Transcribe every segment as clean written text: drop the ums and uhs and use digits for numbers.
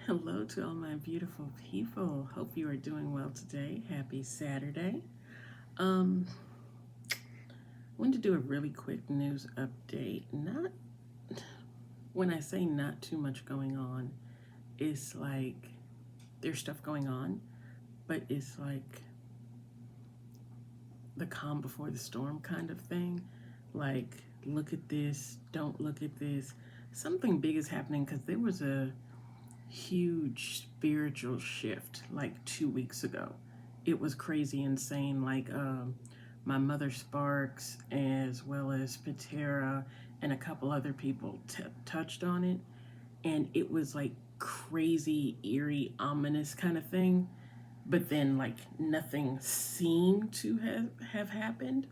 Hello to all my beautiful people. Hope you are doing well today. Happy Saturday. Um, wanted to do a really quick news update. Not when I say not too much going on, it's like there's stuff going on, but it's like the calm before the storm kind of thing. Like, look at this, don't look at this. Something big is happening because there was a huge spiritual shift like 2 weeks ago. It was crazy insane. Like my mother Sparks, as well as Patera, and a couple other people touched on it, and it was like crazy, eerie, ominous kind of thing. But then like nothing seemed to have happened.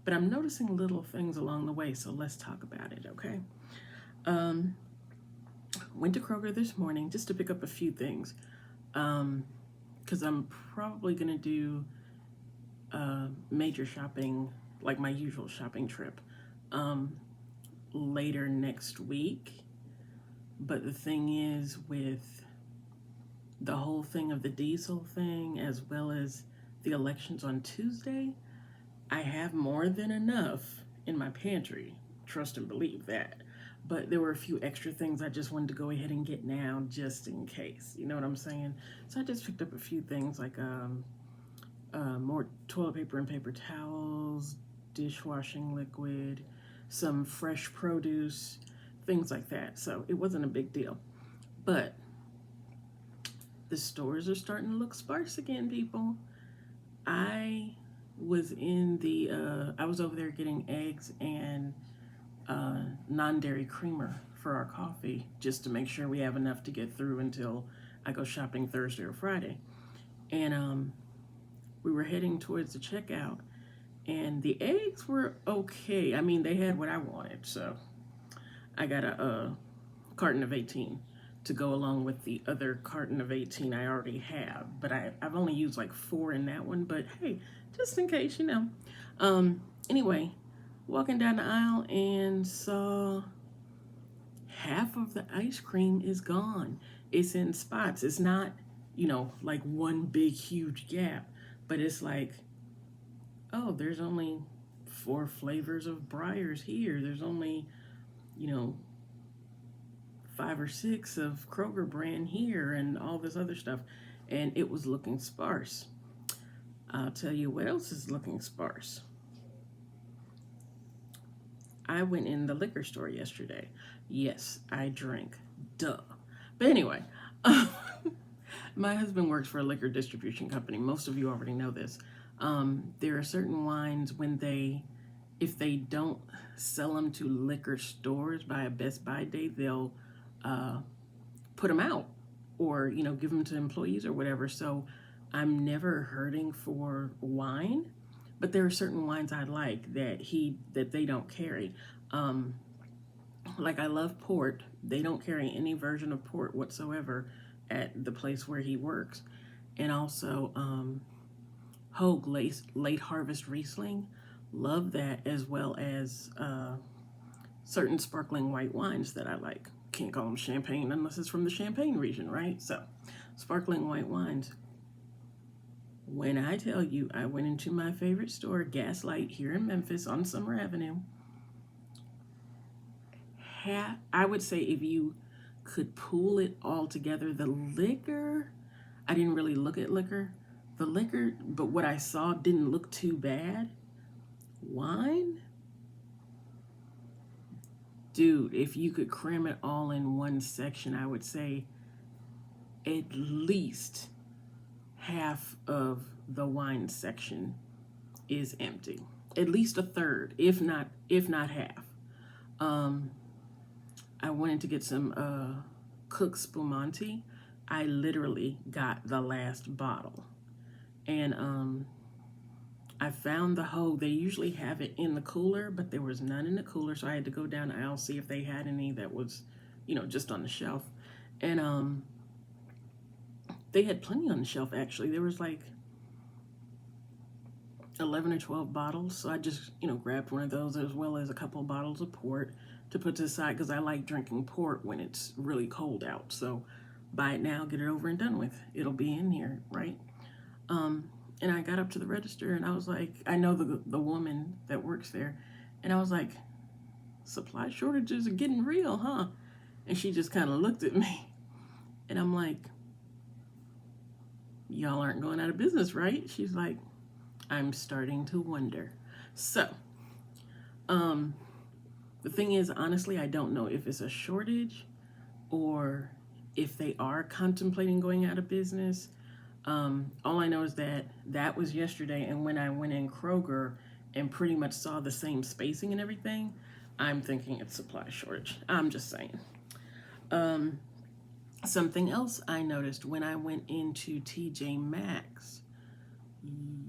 But I'm noticing little things along the way, so let's talk about it, okay? Um, went to Kroger this morning just to pick up a few things. Because I'm probably going to do major shopping, like my usual shopping trip, um, later next week. But the thing is, with the whole thing of the diesel thing, as well as the elections on Tuesday, I have more than enough in my pantry. Trust and believe that. But there were a few extra things I just wanted to go ahead and get now just in case. You know what I'm saying? So I just picked up a few things like more toilet paper and paper towels, dishwashing liquid, some fresh produce, things like that. So it wasn't a big deal. But the stores are starting to look sparse again, people. I I was over there getting eggs and non-dairy creamer for our coffee just to make sure we have enough to get through until I go shopping Thursday or Friday. And we were heading towards the checkout, and the eggs were okay. I mean, they had what I wanted, so I got a carton of 18 to go along with the other carton of 18 I already have. But I've only used like 4 in that one, but hey, just in case, you know. Anyway, walking down the aisle and saw half of the ice cream is gone. It's in spots. It's not, like one big, huge gap, but it's like, oh, there's only 4 flavors of Breyers here. There's only, you know, 5 or 6 of Kroger brand here and all this other stuff. And it was looking sparse. I'll tell you what else is looking sparse. I went in the liquor store yesterday. Yes, I drink. Duh. But anyway, my husband works for a liquor distribution company. Most of you already know this. There are certain wines if they don't sell them to liquor stores by a Best Buy date, they'll put them out or give them to employees or whatever. So I'm never hurting for wine, but there are certain wines I like that they don't carry. Like I love port. They don't carry any version of port whatsoever at the place where he works. And also Hogue late harvest Riesling, love that, as well as certain sparkling white wines that I like. Can't call them champagne unless it's from the Champagne region, right? So sparkling white wines. When I tell you I went into my favorite store, Gaslight, here in Memphis on Summer Avenue, I would say if you could pull it all together, the liquor, I didn't really look at liquor. The liquor, but what I saw didn't look too bad. Wine? Dude, if you could cram it all in one section, I would say at least half of the wine section is empty. At least a third, if not half. I wanted to get some Cook Spumante. I literally got the last bottle. And I found the Hogue. They usually have it in the cooler, but there was none in the cooler, so I had to go down the aisle, see if they had any that was, just on the shelf. And they had plenty on the shelf, actually. There was like 11 or 12 bottles, so I just, grabbed one of those, as well as a couple of bottles of port to put to the side, because I like drinking port when it's really cold out. So buy it now, get it over and done with. It'll be in here, right? Um, and I got up to the register and I was like, I know the woman that works there, and I was like, supply shortages are getting real, huh? And she just kind of looked at me, and I'm like, y'all aren't going out of business, right? She's like, I'm starting to wonder. So, um, the thing is, honestly, I don't know if it's a shortage or if they are contemplating going out of business. All I know is that that was yesterday, and when I went in Kroger and pretty much saw the same spacing and everything, I'm thinking it's supply shortage. I'm just saying. Um, Something else I noticed when I went into TJ Maxx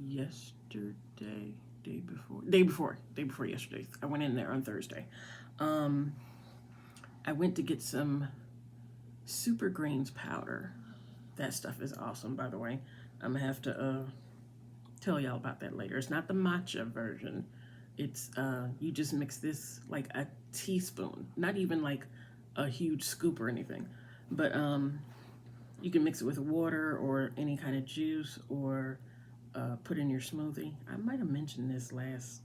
yesterday, day before yesterday. I went in there on Thursday. Um, I went to get some Super Greens powder. That stuff is awesome, by the way. I'm gonna have to tell y'all about that later. It's not the matcha version. It's you just mix this like a teaspoon, not even like a huge scoop or anything, but you can mix it with water or any kind of juice or put in your smoothie. I might have mentioned this last.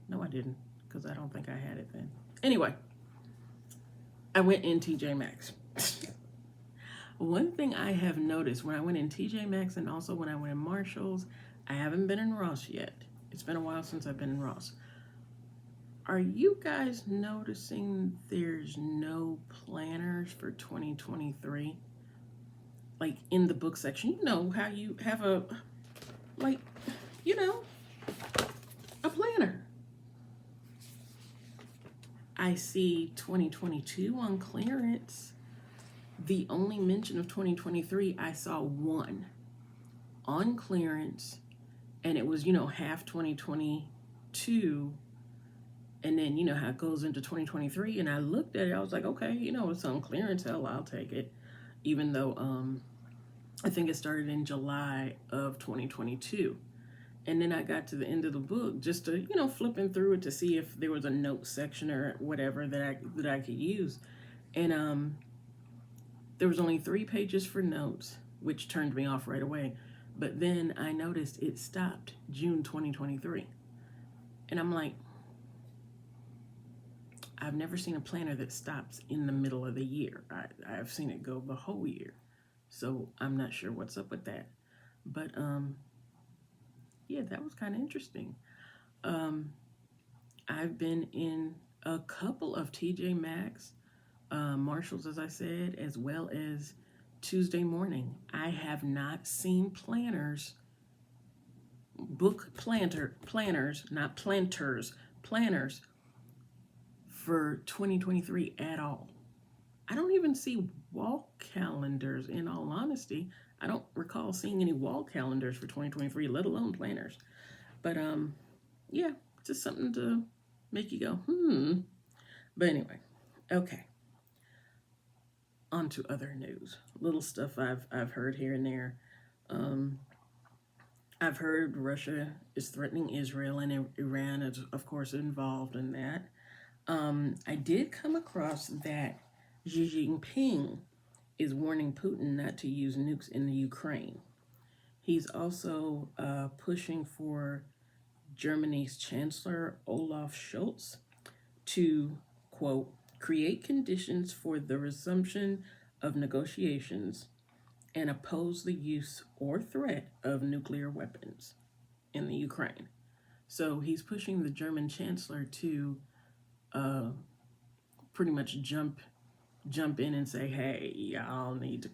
No, I didn't, because I don't think I had it then. Anyway, I went in TJ Maxx. One thing I have noticed when I went in TJ Maxx and also when I went in Marshalls, I haven't been in Ross yet. It's been a while since I've been in Ross. Are you guys noticing there's no planners for 2023? Like in the book section, you know how you have a, like, you know, a planner. I see 2022 on clearance. The only mention of 2023, I saw one on clearance, and it was, half 2022, and then, how it goes into 2023, and I looked at it, I was like, okay, it's on clearance, hell, I'll take it, even though I think it started in July of 2022. And then I got to the end of the book just to, flipping through it to see if there was a note section or whatever that I could use. And there was only 3 pages for notes, which turned me off right away. But then I noticed it stopped June 2023. And I'm like, I've never seen a planner that stops in the middle of the year. I've seen it go the whole year. So I'm not sure what's up with that. But yeah, that was kind of interesting. I've been in a couple of TJ Maxx, Marshalls, as I said, as well as Tuesday Morning. I have not seen planners, planners, not planters, planners for 2023 at all. I don't even see wall calendars, in all honesty. I don't recall seeing any wall calendars for 2023, let alone planners. But yeah, just something to make you go, But anyway, okay. On to other news. Little stuff I've heard here and there. I've heard Russia is threatening Israel, and Iran is, of course, involved in that. I did come across that Xi Jinping is warning Putin not to use nukes in the Ukraine. He's also pushing for Germany's Chancellor Olaf Scholz to, quote, create conditions for the resumption of negotiations and oppose the use or threat of nuclear weapons in the Ukraine. So he's pushing the German Chancellor to pretty much jump in and say, hey, y'all need to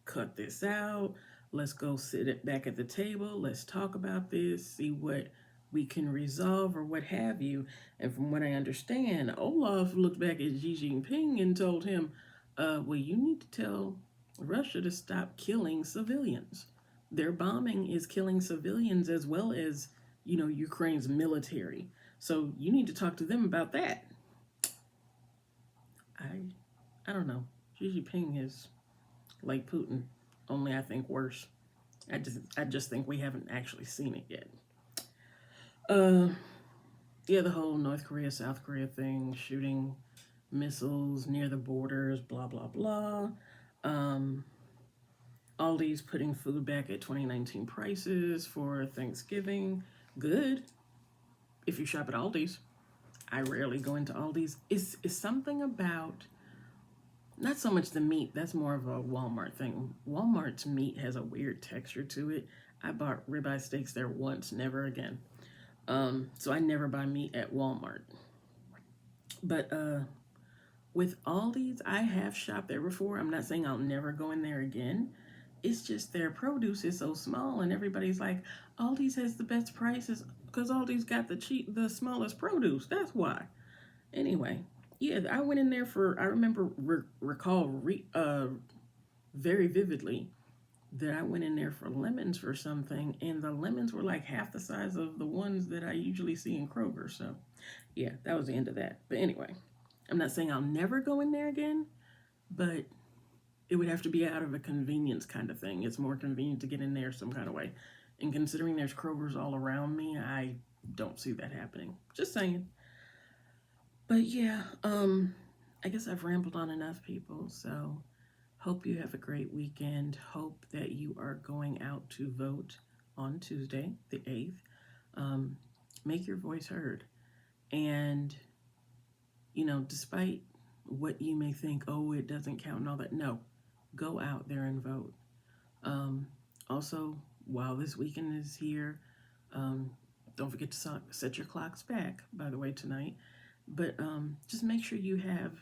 cut this out. Let's go sit it back at the table. Let's talk about this, see what we can resolve or what have you. And from what I understand, Olaf looked back at Xi Jinping and told him, well, you need to tell Russia to stop killing civilians. Their bombing is killing civilians as well as, Ukraine's military. So you need to talk to them about that. I don't know. Xi Jinping is like Putin, only I think worse. I just think we haven't actually seen it yet. Yeah, the whole North Korea, South Korea thing, shooting missiles near the borders, blah, blah, blah. Aldi's putting food back at 2019 prices for Thanksgiving. Good. If you shop at Aldi's. I rarely go into Aldi's. It's something about, not so much the meat, that's more of a Walmart thing. Walmart's meat has a weird texture to it. I bought ribeye steaks there once, never again. So I never buy meat at Walmart. But with Aldi's, I have shopped there before. I'm not saying I'll never go in there again. It's just their produce is so small, and everybody's like, Aldi's has the best prices because Aldi's got the smallest produce. That's why. Anyway, yeah, I went in there for. I remember very vividly that I went in there for lemons for something, and the lemons were like half the size of the ones that I usually see in Kroger. So, yeah, that was the end of that. But anyway, I'm not saying I'll never go in there again, but it would have to be out of a convenience kind of thing. It's more convenient to get in there some kind of way. And considering there's Kroger's all around me, I don't see that happening. Just saying. But yeah, I guess I've rambled on enough, people. So hope you have a great weekend. Hope that you are going out to vote on Tuesday, the 8th. Make your voice heard. And, despite what you may think, oh, it doesn't count and all that, no, go out there and vote. Also, while this weekend is here, don't forget to set your clocks back, by the way, tonight. But just make sure you have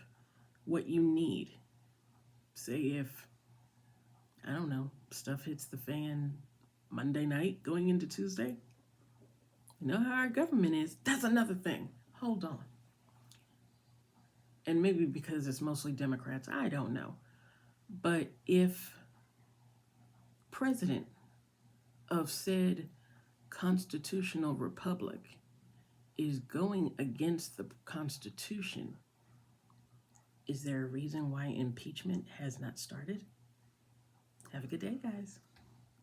what you need. Say if, I don't know, stuff hits the fan Monday night going into Tuesday. You know how our government is. That's another thing. Hold on. And maybe because it's mostly Democrats, I don't know. But if president of said constitutional republic is going against the Constitution, is there a reason why impeachment has not started? Have a good day, guys.